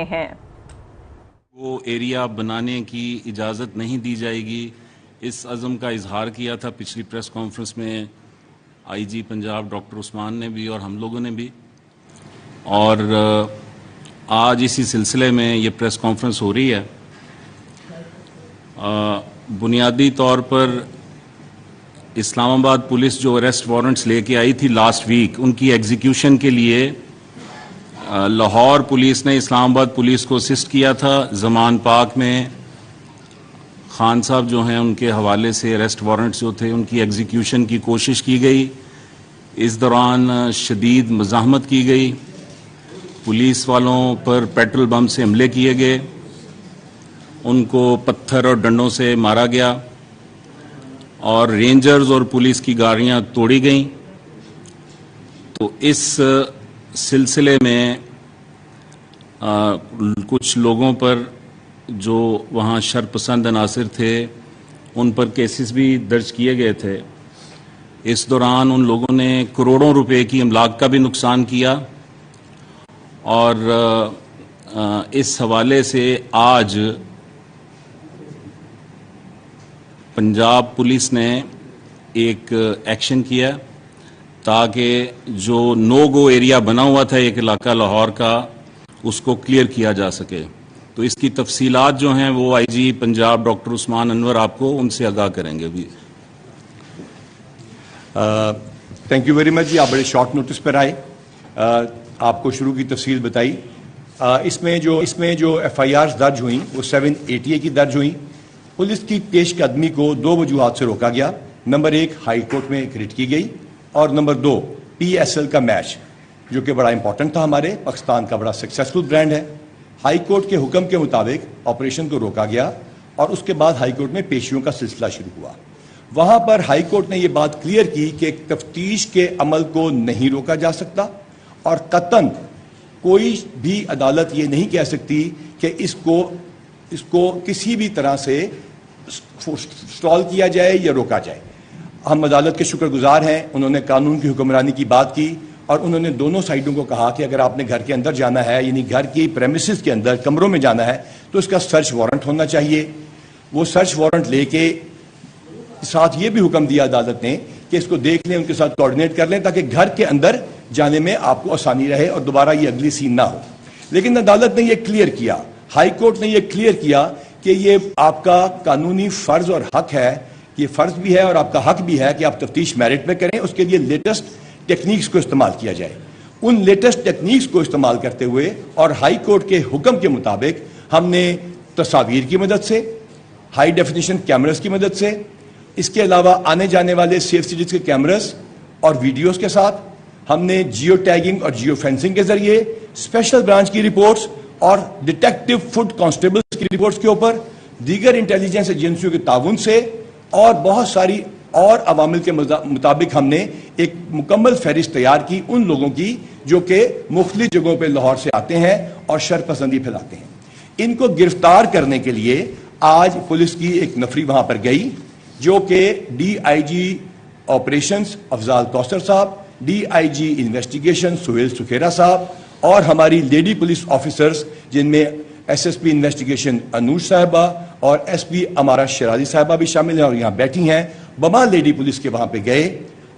ہیں۔ وہ ایریا بنانے کی اجازت نہیں دی جائے گی، اس عزم کا اظہار کیا تھا پچھلی پریس کانفرنس میں آئی جی پنجاب ڈاکٹر عثمان نے بھی اور ہم لوگوں نے بھی، اور آج اسی سلسلے میں یہ پریس کانفرنس ہو رہی ہے۔ بنیادی طور پر اسلام آباد پولیس جو اریسٹ وارنٹس لے کے آئی تھی لاسٹ ویک، ان کی ایگزیکیوشن کے لیے لاہور پولیس نے اسلام آباد پولیس کو اسسٹ کیا تھا۔ زمان پاک میں خان صاحب جو ہیں ان کے حوالے سے اریسٹ وارنٹس جو تھے ان کی ایگزیکیوشن کی کوشش کی گئی، اس دوران شدید مزاحمت کی گئی، پولیس والوں پر پیٹرول بم سے حملے کیے گئے، ان کو پتھر اور ڈنڈوں سے مارا گیا اور رینجرز اور پولیس کی گاڑیاں توڑی گئیں۔ تو اس سلسلے میں کچھ لوگوں پر جو وہاں شرپسند عناصر تھے ان پر کیسز بھی درج کیے گئے تھے۔ اس دوران ان لوگوں نے کروڑوں روپے کی املاک کا بھی نقصان کیا، اور اس حوالے سے آج پنجاب پولیس نے ایک ایکشن کیا تاکہ جو نو گو ایریا بنا ہوا تھا ایک علاقہ لاہور کا، اس کو کلیئر کیا جا سکے۔ تو اس کی تفصیلات جو ہیں وہ آئی جی پنجاب ڈاکٹر عثمان انور آپ کو ان سے آگاہ کریں گے بھی۔ تھینک یو ویری مچ جی، آپ بڑے شارٹ نوٹس پر آئے، آپ کو شروع کی تفصیل بتائی۔ اس میں جو ایف آئی آرز درج ہوئیں وہ 780 کی درج ہوئیں۔ پولیس کی پیش قدمی کو دو وجوہات سے روکا گیا۔ نمبر 1 ہائی کورٹ میں ایک ریٹ کی گئی، اور نمبر 2 پی ایس ایل کا میچ جو کہ بڑا امپورٹنٹ تھا، ہمارے پاکستان کا بڑا سکسیسفل برانڈ ہے۔ ہائی کورٹ کے حکم کے مطابق آپریشن کو روکا گیا، اور اس کے بعد ہائی کورٹ میں پیشیوں کا سلسلہ شروع ہوا۔ وہاں پر ہائی کورٹ نے یہ بات کلیئر کی کہ تفتیش کے عمل کو نہیں روکا جا سکتا، اور قطعاً کوئی بھی عدالت یہ نہیں کہہ سکتی کہ اس کو کسی بھی طرح سے سٹال کیا جائے یا روکا جائے۔ ہم عدالت کے شکر گزار ہیں، انہوں نے قانون کی حکمرانی کی بات کی، اور انہوں نے دونوں سائیڈوں کو کہا کہ اگر آپ نے گھر کے اندر جانا ہے، یعنی گھر کی پریمیسز کے اندر کمروں میں جانا ہے، تو اس کا سرچ وارنٹ ہونا چاہیے۔ وہ سرچ وارنٹ لے کے ساتھ یہ بھی حکم دیا عدالت نے کہ اس کو دیکھ لیں، ان کے ساتھ کوآرڈینیٹ کر لیں تاکہ گھر کے اندر جانے میں آپ کو آسانی رہے اور دوبارہ یہ اگلی سین نہ ہو۔ لیکن عدالت نے یہ کلیئر کیا، ہائی کورٹ نے یہ کلیئر کیا کہ یہ آپ کا قانونی فرض اور حق ہے، یہ فرض بھی ہے اور آپ کا حق بھی ہے کہ آپ تفتیش میرٹ میں کریں، اس کے لیے لیٹسٹ ٹیکنیکس کو استعمال کیا جائے۔ ان لیٹسٹ ٹیکنیکس کو استعمال کرتے ہوئے اور ہائی کورٹ کے حکم کے مطابق ہم نے تصاویر کی مدد سے، ہائی ڈیفینیشن کیمراز کی مدد سے، اس کے علاوہ آنے جانے والے سیف سٹیز کے کیمراز اور ویڈیوز کے ساتھ، ہم نے جیو ٹیگنگ اور جیو فینسنگ کے ذریعے، اسپیشل برانچ کی رپورٹس اور ڈیٹیکٹو فوڈ کانسٹیبلز کی رپورٹس کے اوپر، دیگر انٹیلیجنس ایجنسیوں کے تعاون سے اور بہت ساری اور عوامل کے مطابق ہم نے ایک مکمل فہرست تیار کی ان لوگوں کی جو کہ مختلف جگہوں پہ لاہور سے آتے ہیں اور شر پسندی پھیلاتے ہیں۔ ان کو گرفتار کرنے کے لیے آج پولیس کی ایک نفری وہاں پر گئی، جو کہ D I G operations Afzal Kausar صاحب، D I G investigation Sohail Sukhera صاحب، اور ہماری لیڈی پولیس آفیسرز جن میں S S P investigation Anoosh صاحبہ اور ایس پی امارا شرازی صاحبہ بھی شامل ہیں اور یہاں بیٹھی ہیں، بما لیڈی پولیس کے وہاں پہ گئے،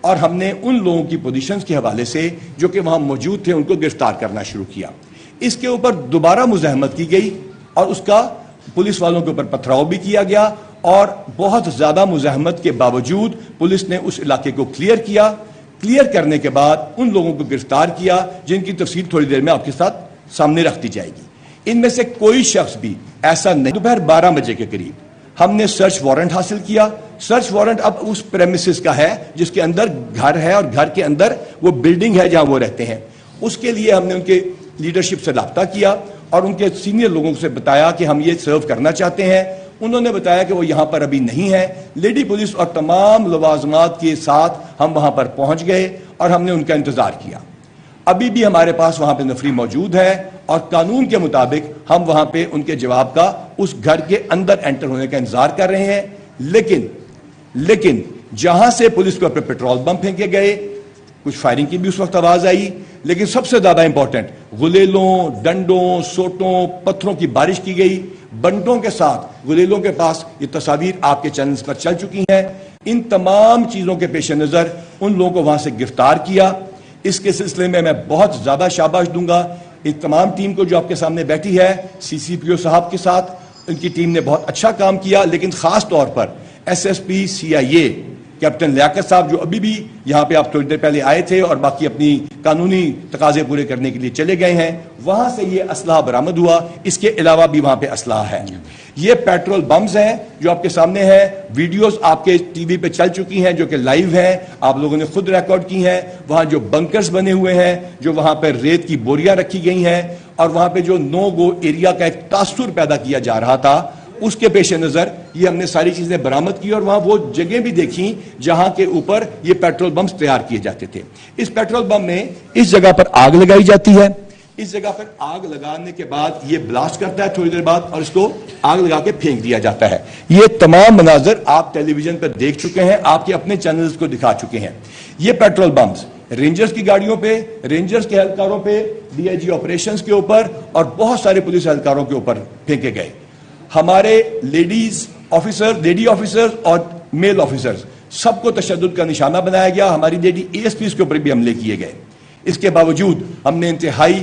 اور ہم نے ان لوگوں کی پوزیشنز کے حوالے سے جو کہ وہاں موجود تھے ان کو گرفتار کرنا شروع کیا۔ اس کے اوپر دوبارہ مزاحمت کی گئی اور اس کا پولیس والوں کے اوپر پتھراؤ بھی کیا گیا، اور بہت زیادہ مزاحمت کے باوجود پولیس نے اس علاقے کو کلیئر کیا۔ کلیئر کرنے کے بعد ان لوگوں کو گرفتار کیا جن کی تفصیل تھوڑی دیر میں آپ کے ساتھ سامنے رکھ دی جائے گی۔ ان میں سے کوئی شخص بھی ایسا نہیں۔ دوپہر 12 بجے کے قریب ہم نے سرچ وارنٹ حاصل کیا۔ سرچ وارنٹ اب اس پریمیسز کا ہے جس کے اندر گھر ہے اور گھر کے اندر وہ بلڈنگ ہے جہاں وہ رہتے ہیں۔ اس کے لیے ہم نے ان کے لیڈرشپ سے رابطہ کیا اور ان کے سینئر لوگوں سے بتایا کہ ہم یہ سرو کرنا چاہتے ہیں۔ انہوں نے بتایا کہ وہ یہاں پر ابھی نہیں ہے۔ لیڈی پولیس اور تمام لوازمات کے ساتھ ہم وہاں پر پہنچ گئے اور ہم نے ان کا انتظار کیا۔ ابھی بھی ہمارے پاس وہاں پہ نفری موجود ہے اور قانون کے مطابق ہم وہاں پہ ان کے جواب کا اس گھر کے اندر انٹر ہونے کا انتظار کر رہے ہیں۔ لیکن جہاں سے پولیس کو پہ پیٹرول بم پھینکے گئے، کچھ فائرنگ کی بھی اس وقت آواز آئی، لیکن سب سے زیادہ امپورٹنٹ غلیلوں، ڈنڈوں، سوٹوں، پتھروں کی بارش کی گئی، بنٹوں کے ساتھ غلیلوں کے پاس یہ تصاویر آپ کے چینلز پر چل چکی ہیں۔ ان تمام چیزوں کے پیش نظر ان لوگوں کو وہاں سے گرفتار کیا۔ اس کے سلسلے میں بہت زیادہ شاباش دوں گا اس تمام ٹیم کو جو آپ کے سامنے بیٹھی ہے، سی سی پی او صاحب کے ساتھ، ان کی ٹیم نے بہت اچھا کام کیا، لیکن خاص طور پر S S P C I A captain Liaquat صاحب جو ابھی بھی یہاں پہ آپ تھوڑی دیر پہلے آئے تھے اور باقی اپنی قانونی تقاضے پورے کرنے کے لیے چلے گئے ہیں، وہاں سے یہ اسلحہ برآمد ہوا۔ اس کے علاوہ بھی وہاں پہ اسلحہ ہے۔ یہ پیٹرول بمز ہیں جو آپ کے سامنے ہیں، ویڈیوز آپ کے ٹی وی پہ چل چکی ہیں جو کہ لائیو ہیں، آپ لوگوں نے خود ریکارڈ کی ہیں۔ وہاں جو بنکرز بنے ہوئے ہیں، جو وہاں پہ ریت کی بوریاں رکھی گئی ہیں، اور وہاں پہ جو نو گو ایریا کا ایک تاثر پیدا کیا جا رہا تھا، اس کے پیش نظر یہ ہم نے ساری چیزیں برآمد کی، اور وہاں وہ جگہیں بھی دیکھیں جہاں کے اوپر یہ پیٹرول بمز تیار کیے جاتے تھے۔ اس پیٹرول بم میں اس جگہ پر آگ لگائی جاتی ہے، اس جگہ پر آگ لگانے کے بعد یہ بلاسٹ کرتا ہے تھوڑی دیر بعد، اور اس کو آگ لگا کے پھینک دیا جاتا ہے۔ یہ تمام مناظر آپ ٹیلی ویژن پر دیکھ چکے ہیں، آپ کے اپنے چینلز کو دکھا چکے ہیں۔ یہ پیٹرول بمز رینجرز کی گاڑیوں پہ، رینجرز کے اہلکاروں پہ، ڈی آئی جی آپریشنز کے اوپر اور بہت سارے پولیس اہلکاروں کے اوپر پھینکے گئے۔ ہمارے لیڈی آفیسرز اور میل آفیسرز سب کو تشدد کا نشانہ بنایا گیا۔ ہماری لیڈی اے ایس پیز کے اوپر بھی حملے کیے گئے۔ اس کے باوجود ہم نے انتہائی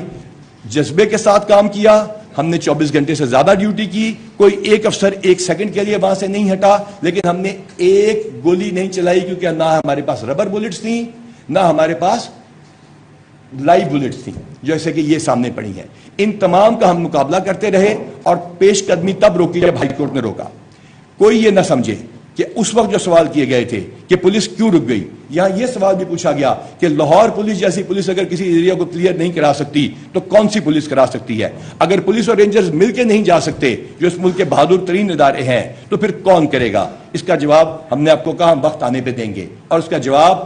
جذبے کے ساتھ کام کیا، ہم نے 24 گھنٹے سے زیادہ ڈیوٹی کی، کوئی ایک افسر ایک سیکنڈ کے لیے وہاں سے نہیں ہٹا، لیکن ہم نے ایک گولی نہیں چلائی، کیونکہ نہ ہمارے پاس ربر بلٹس تھیں، نہ ہمارے پاس لائیو بلٹس تھیں جیسے کہ یہ سامنے پڑی ہیں۔ ان تمام کا ہم مقابلہ کرتے رہے، اور پیش قدمی تب روکی جب ہائی کورٹ نے روکا۔ کوئی یہ نہ سمجھے کہ اس وقت جو سوال کیے گئے تھے کہ پولیس کیوں رک گئی، یہاں یہ سوال بھی پوچھا گیا کہ لاہور پولیس جیسی پولیس اگر کسی ایریا کو کلیئر نہیں کرا سکتی تو کون سی پولیس کرا سکتی ہے؟ اگر پولیس اور رینجرز مل کے نہیں جا سکتے جو اس ملک کے بہادر ترین ادارے ہیں، تو پھر کون کرے گا؟ اس کا جواب ہم نے آپ کو کہا وقت آنے پہ دیں گے، اور اس کا جواب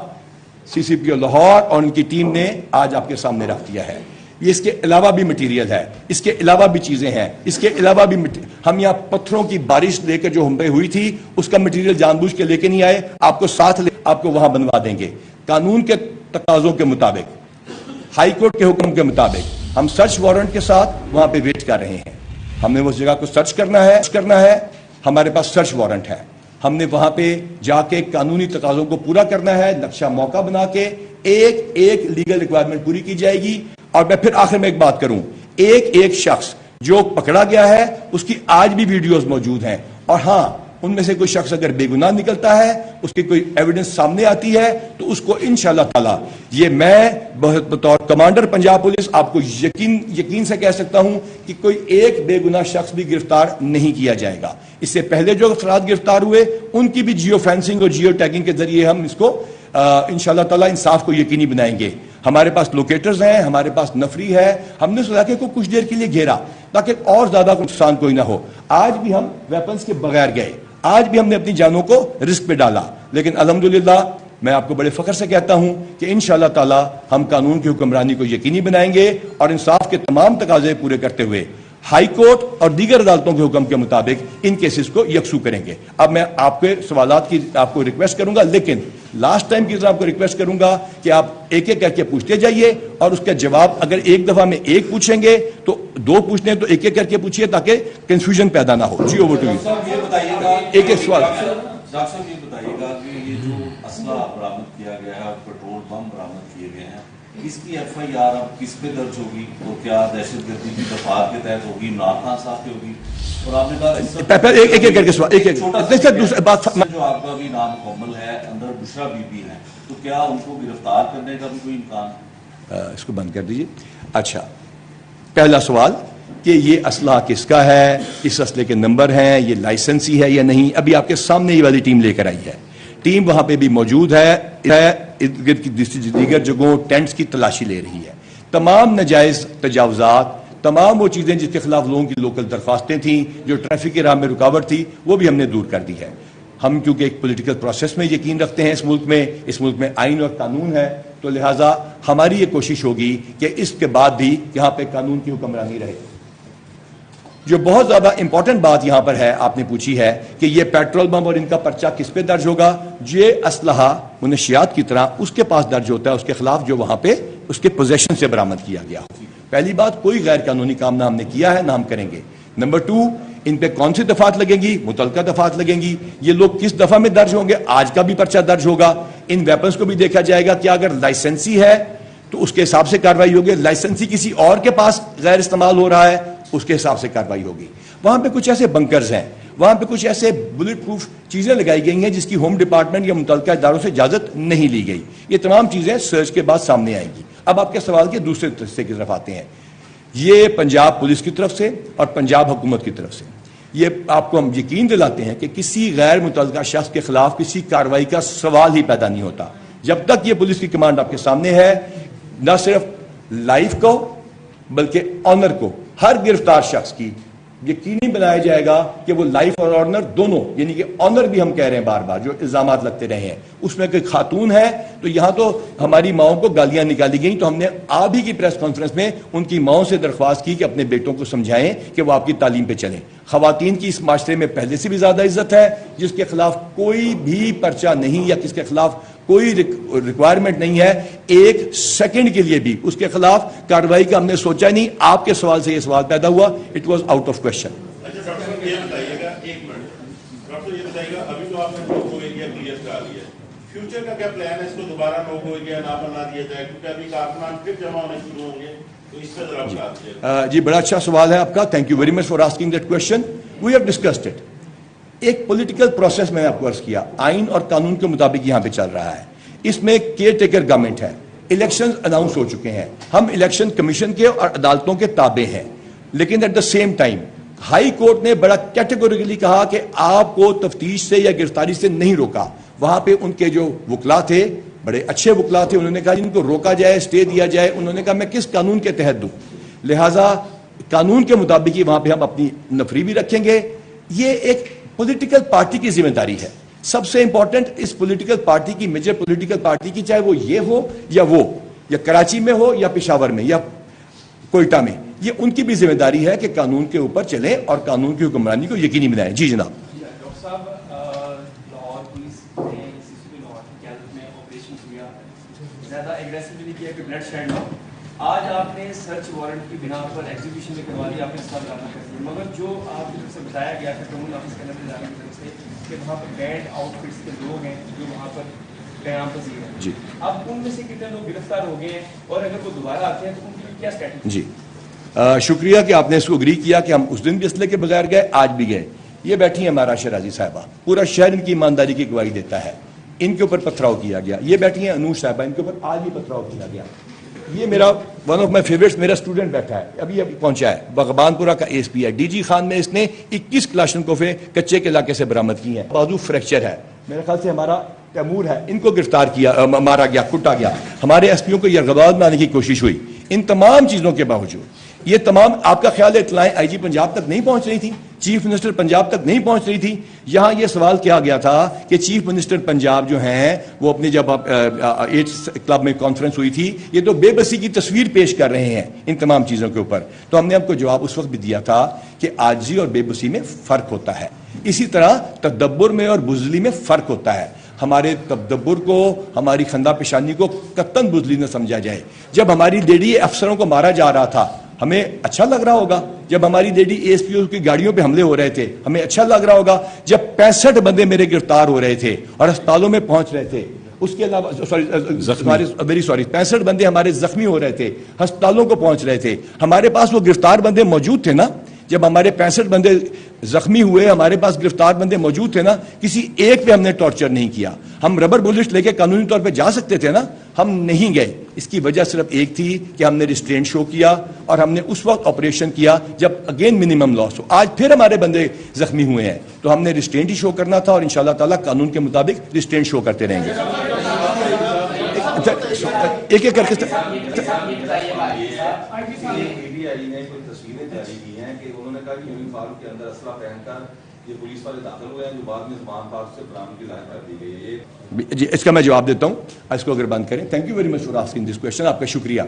سی سی پی او لاہور اور ان کی ٹیم نے آج آپ کے سامنے رکھ دیا ہے۔ یہ اس کے علاوہ بھی مٹیریل ہے، اس کے علاوہ بھی چیزیں ہیں، اس کے علاوہ بھی ہم یہاں پتھروں کی بارش لے کر جو ہم پہ ہوئی تھی اس کا مٹیریل جان بوجھ کے لے کے نہیں آئے، آپ کو ساتھ لے آپ کو وہاں بنوا دیں گے۔ قانون کے تقاضوں کے مطابق، ہائی کورٹ کے حکم کے مطابق ہم سرچ وارنٹ کے ساتھ وہاں پہ ویٹ کر رہے ہیں۔ ہم نے اس جگہ کو سرچ کرنا ہے، ہمارے پاس سرچ وارنٹ ہے، ہم نے وہاں پہ جا کے قانونی تقاضوں کو پورا کرنا ہے، نقشہ موقع بنا کے ایک ایک لیگل ریکوائرمنٹ پوری کی جائے گی۔ اور میں پھر آخر میں ایک بات کروں، ایک شخص جو پکڑا گیا ہے اس کی آج بھی ویڈیوز موجود ہیں، اور ہاں ان میں سے کوئی شخص اگر بے گناہ نکلتا ہے، اس کی کوئی ایویڈنس سامنے آتی ہے، تو اس کو انشاءاللہ تعالی یہ میں بطور کمانڈر پنجاب پولیس آپ کو یقین سے کہہ سکتا ہوں کہ کوئی ایک بے گناہ شخص بھی گرفتار نہیں کیا جائے گا۔ اس سے پہلے جو افراد گرفتار ہوئے ان کی بھی جیو فینسنگ اور جیو ٹیگنگ کے ذریعے ہم اس کو انشاءاللہ تعالی انصاف کو یقینی بنائیں گے۔ ہمارے پاس لوکیٹرز ہیں، ہمارے پاس نفری ہے، ہم نے اس علاقے کو کچھ دیر کے لیے گھیرا تاکہ اور زیادہ نقصان کوئی نہ ہو۔ آج بھی ہم ویپنز کے بغیر گئے، آج بھی ہم نے اپنی جانوں کو رسک پہ ڈالا، لیکن الحمدللہ میں آپ کو بڑے فخر سے کہتا ہوں کہ انشاءاللہ تعالی ہم قانون کی حکمرانی کو یقینی بنائیں گے اور انصاف کے تمام تقاضے پورے کرتے ہوئے ہائی کورٹ اور دیگر عدالتوں کے حکم کے مطابق ان کیسز کو یکسو کریں گے۔ اب میں آپ کے سوالات کی آپ کو ریکویسٹ کروں گا، لیکن لاسٹ ٹائم کی طرح آپ کو ریکویسٹ کروں گا کہ آپ ایک ایک کر کے پوچھتے جائیے، اور اس کا جواب اگر ایک دفعہ میں ایک پوچھیں گے تو دو پوچھتے ہیں تو ایک ایک کر کے پوچھیے تاکہ کنفیوژن پیدا نہ ہو۔ G over to you. ایک ایک سوال۔ ڈاکٹر صاحب یہ بتائیے گا کہ یہ جو اسلحہ برآمد کیا گیا ہے اور پیٹرول بم برآمد کیے گئے ہیں، اس کی ایف آئی آر اب کس پہ درج ہوگی؟ تو کیا دہشت گردی کی دفعات کے تحت ہوگی، عمران خان صاحب کی ہوگی؟ اور آپ نے کہا ایک ایک کر کے سوال، ایک ایک دوسری بات جو آپ کا بھی نام مکمل ہے، اندر بشرا بی بی ہے، تو کیا ان کو گرفتار کرنے کا بھی کوئی امکان؟ اس کو بند کر دیجیے۔ اچھا، پہلا سوال کہ یہ اسلحہ کس کا ہے، اس اسلحے کے نمبر ہیں، یہ لائسنسی ہے یا نہیں، ابھی آپ کے سامنے یہ والی ٹیم لے کر آئی ہے، ٹیم وہاں پہ بھی موجود ہے، ارد گرد کی دیگر جگہوں ٹینٹس کی تلاشی لے رہی ہے۔ تمام ناجائز تجاوزات، تمام وہ چیزیں جس کے خلاف لوگوں کی لوکل درخواستیں تھیں، جو ٹریفک کی راہ میں رکاوٹ تھی، وہ بھی ہم نے دور کر دی ہے۔ ہم کیونکہ ایک پولیٹیکل پروسیس میں یقین رکھتے ہیں، اس ملک میں آئین اور قانون ہے، تو لہٰذا ہماری یہ کوشش ہوگی کہ اس کے بعد بھی یہاں پہ قانون کی حکمرانی رہے۔ جو بہت زیادہ امپورٹنٹ بات یہاں پر ہے، آپ نے پوچھی ہے کہ یہ پیٹرول بم اور ان کا پرچہ کس پہ درج ہوگا۔ یہ اسلحہ منشیات کی طرح اس کے پاس درج ہوتا ہے اس کے خلاف جو وہاں پہ اس کے پوزیشن سے برآمد کیا گیا ہو. پہلی بات, کوئی غیر قانونی کام نہ ہم نے کیا ہے نہ ہم کریں گے. نمبر 2, ان پہ کون سی دفعات لگیں گی؟ متعلقہ دفعات لگیں گی. یہ لوگ کس دفعہ میں درج ہوں گے؟ آج کا بھی پرچہ درج ہوگا. ان ویپنز کو بھی دیکھا جائے گا کہ اگر لائسنسی ہے تو اس کے حساب سے کارروائی ہوگی, لائسنسی کسی اور کے پاس غیر استعمال ہو رہا ہے اس کے حساب سے کارروائی ہوگی. وہاں پہ کچھ ایسے بنکرز ہیں, وہاں پہ کچھ ایسے بلٹ پروف چیزیں لگائی گئی ہیں جس کی ہوم ڈپارٹمنٹ یا متعلقہ اداروں سے اجازت نہیں لی گئی. یہ تمام چیزیں سرچ کے بعد سامنے آئیں گی. اب آپ کے سوال کے دوسرے حصے کی طرف آتے ہیں. یہ پنجاب پولیس کی طرف سے اور پنجاب حکومت کی طرف سے یہ آپ کو ہم یقین دلاتے ہیں کہ کسی غیر متعلقہ شخص کے خلاف کسی کارروائی کا سوال ہی پیدا نہیں ہوتا جب تک یہ پولیس کی کمانڈ آپ کے سامنے ہے. نہ صرف لائف کو بلکہ آنر کو ہر گرفتار شخص کی یقینی بنایا جائے گا کہ وہ لائف اور آنر دونوں, یعنی کہ آنر بھی ہم کہہ رہے ہیں بار بار جو الزامات لگتے رہے ہیں, اس میں کوئی خاتون ہے تو یہاں تو ہماری ماؤں کو گالیاں نکالی گئیں, تو ہم نے آپ ہی کی پریس کانفرنس میں ان کی ماؤں سے درخواست کی کہ اپنے بیٹوں کو سمجھائیں کہ وہ آپ کی تعلیم پہ چلیں. خواتین کی اس معاشرے میں پہلے سے بھی زیادہ عزت ہے. جس کے خلاف کوئی بھی پرچہ نہیں یا کس کے خلاف کوئی ریکوائرمنٹ نہیں ہے, ایک سیکنڈ کے لیے بھی اس کے خلاف کارروائی کا ہم نے سوچا نہیں. آپ کے سوال سے یہ سوال پیدا ہوا, it was out of question. اچھا ڈاکٹر صاحب یہ بتائیے گا, ایک منٹ ڈاکٹر یہ بتائیے گا, ابھی تو آپ نے نو گو ایریا کلیئر کرا لیا, فیوچر کا کیا پلان ہے؟ اس کو دوبارہ نو گو ایریا نہ بنا دیا جائے کیونکہ ابھی کارکنان پھر جمع ہونے شروع ہوں گے, تو اس پہ ذرا بتا دیجیے. جی بڑا اچھا سوال ہے آپ کا, thank you very much for asking that question. We have discussed it. ایک پولیٹیکل پروسیس میں نے آپ کو عرض کیا, آئین اور قانون کے مطابق یہاں پہ چل رہا ہے. اس میں کیئر ٹیکر گورنمنٹ ہے, الیکشن اناؤنس ہو چکے ہیں, ہم الیکشن کمیشن کے اور عدالتوں کے تابع ہیں. لیکن at the same time high court نے بڑا کیٹیگوریکلی کہا کہ آپ کو تفتیش سے یا گرفتاری سے نہیں روکا. وہاں پہ ان کے جو وکلا تھے, بڑے اچھے وکلا تھے, انہوں نے کہا ان کو روکا جائے, اسٹے دیا جائے. انہوں نے کہا میں کس قانون کے تحت دوں, لہٰذا قانون کے مطابق ہی وہاں پہ ہم اپنی نفری بھی رکھیں گے. یہ ایک پولیٹیکل پارٹی کی ذمہ داری ہے. سب سے امپورٹنٹ اس پولیٹیکل پارٹی کی, میجر پولیٹیکل پارٹی کی, چاہے وہ یہ ہو یا وہ, یا کراچی میں ہو یا پشاور میں یا کوئٹہ میں, یہ ان کی بھی ذمہ داری ہے کہ قانون کے اوپر چلیں اور قانون کی حکمرانی کو یقینی بنائیں. جی جناب. ڈاکٹر صاحب, لاہور پولیس نے لاہور کی قیادت میں آپریشن کیا, زیادہ ایگریسولی کیا کہ بلڈ شیڈ ہو. آج آپ نے سرچ وارنٹ کی بنا پر ایگزیکیوشن میں کروا دی, آپ نے سوال کرنا کر دیا, مگر جو آپ کی طرف سے بتایا گیا تھا قانون آفس کے اندر جانے کی طرف سے کہ وہاں پر بینڈ آؤٹ فٹس کے لوگ ہیں جو وہاں پر قیام پذیر ہیں. جی. اب ان میں سے کتنے لوگ گرفتار ہو گئے ہیں, اور اگر وہ دوبارہ آتے ہیں تو ان کی کیا اسٹریٹجی؟ جی شکریہ کہ آپ نے اس کو اگری کیا کہ ہم اس دن بھی اسلحے کے بغیر گئے, آج بھی گئے. یہ بیٹھی ہیں ہمارا شہرازی صاحبہ, پورا شہر ان کی ایمانداری کی گواہی دیتا ہے. ان کے اوپر پتھراؤ کیا گیا. یہ بیٹھی ہیں انوش صاحبہ, ان کے اوپر آج بھی پتھراؤ کیا گیا. یہ میرا ون آف مائی فیوریٹس, میرا اسٹوڈنٹ بیٹھا ہے, ابھی پہنچا ہے, بغبان پورہ کا ایس پی ہے. ڈی جی خان میں اس نے 21 کلاشنکوفیں کچے کے علاقے سے برآمد کی ہیں. بازو فریکچر ہے, میرے خیال سے ہمارا تیمور ہے, ان کو گرفتار کیا, مارا گیا, کٹا گیا. ہمارے ایس پیوں کو یرغمال بنانے کی کوشش ہوئی. ان تمام چیزوں کے باوجود یہ تمام آپ کا خیال ہے اطلاعیں آئی جی پنجاب تک نہیں پہنچ رہی تھی, چیف منسٹر پنجاب تک نہیں پہنچ رہی تھی. یہاں یہ سوال کیا گیا تھا کہ چیف منسٹر پنجاب جو ہیں وہ اپنی جب 8 کلب میں کانفرنس ہوئی تھی, یہ تو بے بسی کی تصویر پیش کر رہے ہیں ان تمام چیزوں کے اوپر. تو ہم نے آپ کو جواب اس وقت بھی دیا تھا کہ عاجزی اور بے بسی میں فرق ہوتا ہے, اسی طرح تدبر میں اور بزدلی میں فرق ہوتا ہے. ہمارے تدبر کو, ہماری خندہ پیشانی کو قطعاً بزدلی نہ سمجھا جائے. جب ہماری لیڈی افسروں کو مارا جا رہا تھا ہمیں اچھا لگ رہا ہوگا, جب ہماری لیڈی ایس پی او کی گاڑیوں پہ حملے ہو رہے تھے ہمیں اچھا لگ رہا ہوگا, جب 65 بندے میرے گرفتار ہو رہے تھے اور اسپتالوں میں پہنچ رہے تھے, اس کے علاوہ ویری سوری 65 بندے ہمارے زخمی ہو رہے تھے, ہسپتالوں کو پہنچ رہے تھے, ہمارے پاس وہ گرفتار بندے موجود تھے نا. جب ہمارے 65 بندے زخمی ہوئے, ہمارے پاس گرفتار بندے موجود تھے نا, کسی ایک پہ ہم نے ٹارچر نہیں کیا. ہم ربر بلٹ لے کے قانونی طور پہ جا سکتے تھے نا, ہم نہیں گئے. اس کی وجہ صرف ایک تھی کہ ہم نے ریسٹرینٹ شو کیا اور ہم نے اس وقت آپریشن کیا جب اگین منیمم لاس ہو. آج پھر ہمارے بندے زخمی ہوئے ہیں تو ہم نے ریسٹرینٹ ہی شو کرنا تھا, اور انشاءاللہ تعالیٰ قانون کے مطابق ریسٹرینٹ شو کرتے رہیں گے. ایک ایک کر کے جی اس کا میں جواب دیتا ہوں, اس کو اگر بند کریں. Thank you very much for asking this question, آپ کا شکریہ.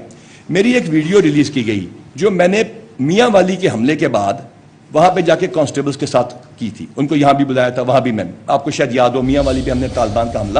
میری ایک ویڈیو ریلیز کی گئی جو میں نے میاں والی کے حملے کے بعد وہاں پہ جا کے کانسٹیبلز کے ساتھ کی تھی. ان کو یہاں بھی بلایا تھا, وہاں بھی میں, آپ کو شاید یاد ہو میاں والی پہ ہم نے طالبان کا حملہ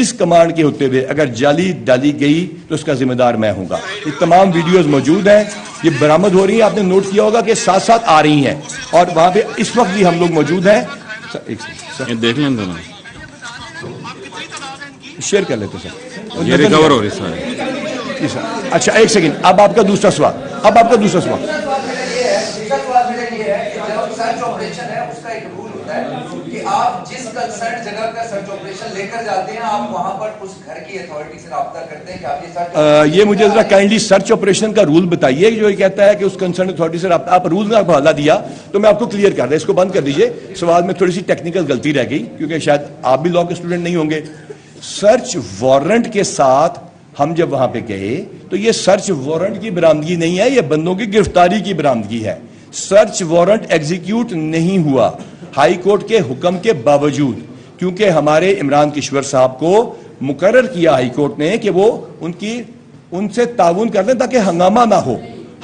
اس کمانڈ کے ہوتے ہوئے اگر جعلی ڈالی گئی تو اس کا ذمہ دار میں ہوں گا. یہ تمام ویڈیوز موجود ہیں, یہ برآمد ہو رہی ہیں. آپ نے نوٹ کیا ہوگا کہ ساتھ ساتھ آ رہی ہیں, اور وہاں پہ اس وقت بھی ہم لوگ موجود ہیں. دیکھ لیں دونوں شیئر کر لیتے سر, یہ ریکور ہو رہی سر. اچھا ایک سیکنڈ, اب آپ کا دوسرا سوال. آپ جس کنسرن جگہ کا سرچ آپریشن لے کر جاتے ہیں, آپ وہاں پر اس گھر کی اتھارٹی سے رابطہ کرتے ہیں کہ آپ یہ سرچ یہ مجھے ذرا کائنڈلی سرچ آپریشن کا رول بتائیے, جو یہ کہتا ہے کہ اس کنسرن اتھارٹی سے رابطہ. آپ رول کا حوالہ دیا تو میں آپ کو کلیئر کر دیں, اس کو بند کر دیجئے. سوال میں تھوڑی سی ٹیکنیکل غلطی رہ گئی, کیونکہ شاید آپ بھی لاء کے اسٹوڈنٹ نہیں ہوں گے. سرچ وارنٹ کے ساتھ ہم جب وہاں پہ گئے تو یہ سرچ وارنٹ کی برآمدگی نہیں ہے, یہ بندوں کی گرفتاری کی برآمدگی ہے. سرچ وارنٹ ایگزیکیوٹ نہیں ہوا ہائی کورٹ کے حکم کے باوجود, کیونکہ ہمارے عمران کشور صاحب کو مقرر کیا ہائی کورٹ نے کہ وہ ان سے تعاون کر دیں تاکہ ہنگامہ نہ ہو.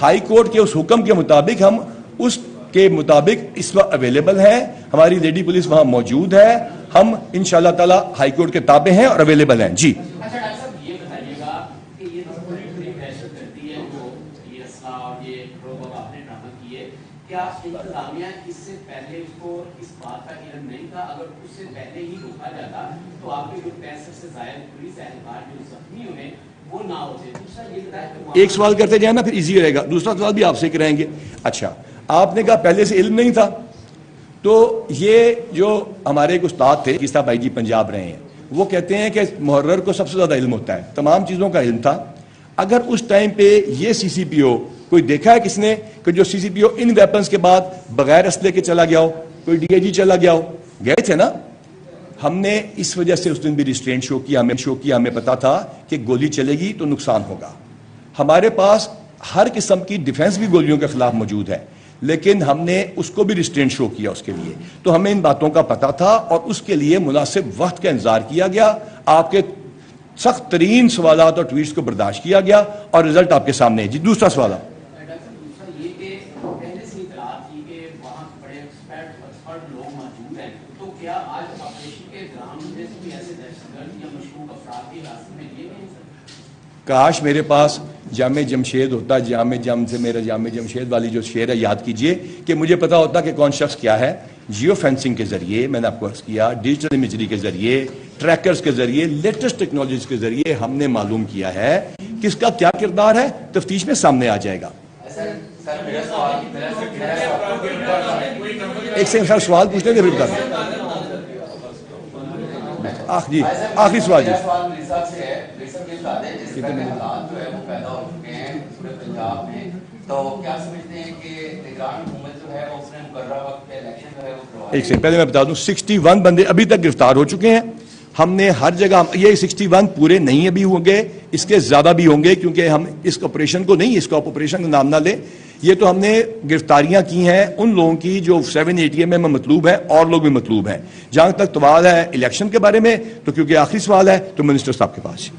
ہائی کورٹ کے اس حکم کے مطابق ہم اس کے مطابق اس وقت اویلیبل ہیں, ہماری لیڈی پولیس وہاں موجود ہے, ہم انشاءاللہ تعالی ہائی کورٹ کے تابع ہیں اور اویلیبل ہیں. جی اچھا ڈاکٹر صاحب یہ بتائیے گا کہ یہ جو پوری دہشت گردی ہے جو یہ اسلحہ اور یہ پروگرام آپ نے ڈرامہ کیے, کیا انتظامیہ اس سے پہلے اس کو اس بات کا علم نہیں تھا؟ اگر اس سے پہلے ہی روکا جاتا تو آپ کے جو 65 سے زائد پولیس اہلکار جو زخمی ہوئے وہ نہ ہوتے. دوسرا یہ بتایا, ایک سوال کرتے جائیں نا, پھر ایزی رہے گا. دوسرا سوال بھی آپ سے کرائیں گے. اچھا, آپ نے کہا پہلے سے علم نہیں تھا, تو یہ جو ہمارے ایک استاد تھے کس طرح بھائی جی پنجاب رہے ہیں, وہ کہتے ہیں کہ محرر کو سب سے زیادہ علم ہوتا ہے, تمام چیزوں کا علم تھا. اگر اس ٹائم پہ یہ سی سی پی او کوئی دیکھا ہے کس نے کہ جو سی سی پی او ان ویپنز کے بعد بغیر اسلحے کے چلا گیا ہو, کوئی ڈی اے جی چلا گیا ہو؟ گئے تھے نا. ہم نے اس وجہ سے اس دن بھی ریسٹرینٹ شو کیا, ہمیں پتا تھا کہ گولی چلے گی تو نقصان ہوگا. ہمارے پاس ہر قسم کی ڈیفنس بھی گولیوں کے خلاف موجود ہے, لیکن ہم نے اس کو بھی ریسٹرینٹ شو کیا اس کے لیے. تو ہمیں ان باتوں کا پتا تھا اور اس کے لیے مناسب وقت کا انتظار کیا گیا. آپ کے سخت ترین سوالات اور ٹویٹس کو برداشت کیا گیا اور رزلٹ آپ کے سامنے ہے. جی دوسرا سوال. کاش میرے پاس جامع جمشید ہوتا, جامع جم سے میرا جامع جمشید والی جو شعر ہے یاد کیجئے, کہ مجھے پتا ہوتا کہ کون شخص کیا ہے. جیو فینسنگ کے ذریعے میں نے آپ کو عرض کیا, ڈیجیٹل امیجری کے ذریعے, ٹریکرز کے ذریعے, لیٹسٹ ٹیکنالوجیز کے ذریعے ہم نے معلوم کیا ہے کس کا کیا کردار ہے. تفتیش میں سامنے آ جائے گا. ایک سیکنڈ سر, سوال پوچھنے کے پھر جی آخری سوال. جی ایک سے پہلے میں بتا دوں 61 بندے ابھی تک گرفتار ہو چکے ہیں. ہم نے ہر جگہ, یہ 61 پورے نہیں ابھی ہوں گے, اس کے زیادہ بھی ہوں گے, کیونکہ ہم اس آپریشن کو نہیں, اس کو آپریشن کا نام نہ لیں. یہ تو ہم نے گرفتاریاں کی ہیں ان لوگوں کی جو 780 میں مطلوب ہیں, اور لوگ بھی مطلوب ہیں. جہاں تک سوال ہے الیکشن کے بارے میں, تو کیونکہ آخری سوال ہے تو منسٹر صاحب کے پاس.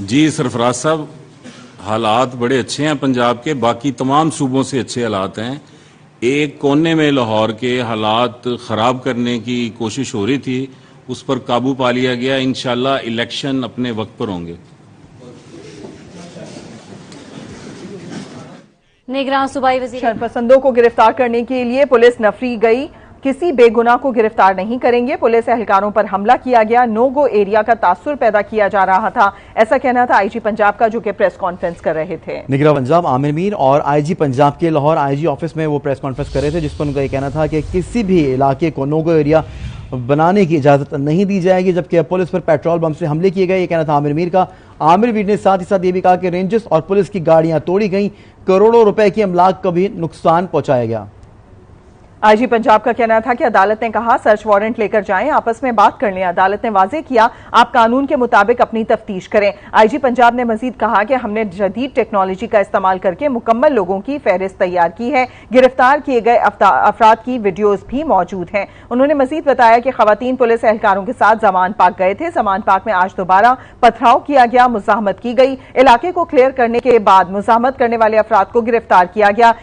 جی سرفراز صاحب, حالات بڑے اچھے ہیں پنجاب کے, باقی تمام صوبوں سے اچھے حالات ہیں. ایک کونے میں لاہور کے حالات خراب کرنے کی کوشش ہو رہی تھی, اس پر قابو پا لیا گیا. انشاءاللہ الیکشن اپنے وقت پر ہوں گے. نگراں صوبائی وزیر شرپسندوں کو گرفتار کرنے کے لیے پولیس نفری گئی, کسی بے گناہ کو گرفتار نہیں کریں گے. پولیس اہلکاروں پر حملہ کیا گیا, نو گو ایریا کا تاثر پیدا کیا جا رہا تھا, ایسا کہنا تھا آئی جی پنجاب کا, جو کہ پریس کانفرنس کر رہے تھے. نگراں پنجاب عامر میر اور آئی جی پنجاب کے لاہور آئی جی آفس میں وہ پریس کانفرنس کر رہے تھے, جس پر ان کا یہ کہنا تھا کہ کسی بھی علاقے کو نو گو ایریا بنانے کی اجازت نہیں دی جائے گی, جبکہ پولیس پر پیٹرول بم سے حملے کیے گئے. یہ کہنا تھا عامر میر کا. عامر میر نے ساتھ ہی ساتھ یہ بھی کہا کہ رینجرز اور پولیس کی گاڑیاں توڑی گئیں, کروڑوں روپے کی املاک کو بھی نقصان پہنچایا گیا. آئی جی پنجاب کا کہنا تھا کہ عدالت نے کہا سرچ وارنٹ لے کر جائیں, آپس میں بات کر لیں. عدالت نے واضح کیا آپ قانون کے مطابق اپنی تفتیش کریں. آئی جی پنجاب نے مزید کہا کہ ہم نے جدید ٹیکنالوجی کا استعمال کر کے مکمل لوگوں کی فہرست تیار کی ہے, گرفتار کیے گئے افراد کی ویڈیوز بھی موجود ہیں. انہوں نے مزید بتایا کہ خواتین پولیس اہلکاروں کے ساتھ زمان پاک گئے تھے. زمان پاک میں آج دوبارہ پتھراؤ کیا گیا, مزاحمت کی گئی. علاقے کو کلیئر کرنے کے بعد مزاحمت کرنے والے افراد کو گرفتار کیا گیا.